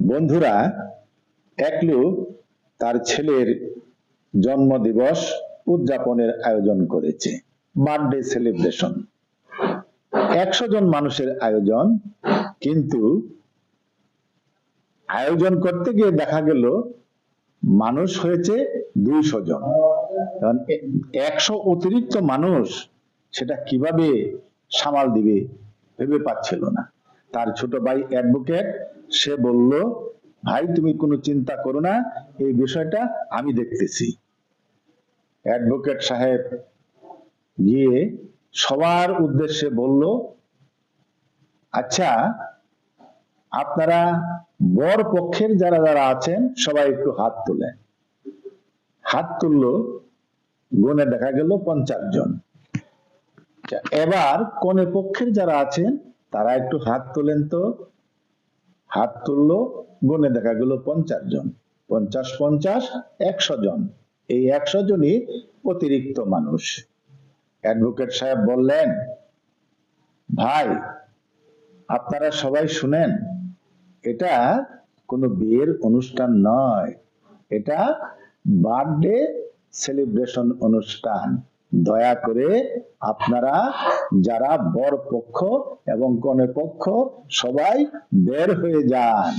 বন্ধুরা, এক লোক তার ছেলের জন্মদিবস উদযাপনের আয়োজন করেছে, বার্থডে সেলিব্রেশন। 100 জন মানুষের আয়োজন, কিন্তু আয়োজন করতে গিয়ে দেখা গেল মানুষ হয়েছে 200 জন। কারণ 100 অতিরিক্ত মানুষ সেটা কিভাবে সামাল দিবে ভেবে পাচ্ছিল না। তার ছোট ভাই অ্যাডভোকেট, সে বলল, ভাই তুমি কোনো চিন্তা করো না, এই বিষয়টা আমি দেখতেছি। অ্যাডভোকেট সাহেব গিয়ে সবার উদ্দেশ্যে বলল, আচ্ছা আপনারা বর পক্ষের যারা যারা আছেন সবাই একটু হাত তোলেন। হাত তুললো, গুনে দেখা গেল 50 জন। এবার কনে পক্ষের যারা আছেন তারা একটু হাত তোলেন তো। হাত তুললো, গুনে দেখা গেল 50 জন। 50 50 100 জন। এই 100 জনই অতিরিক্ত মানুষ। অ্যাডভোকেট সাহেব বললেন, ভাই আপনারা সবাই শুনেন, এটা কোনো বিয়ের অনুষ্ঠান নয়, এটা বার্থডে সেলিব্রেশন অনুষ্ঠান। দয়া করে আপনারা যারা বর পক্ষ এবং কনে পক্ষ সবাই বের হয়ে যান।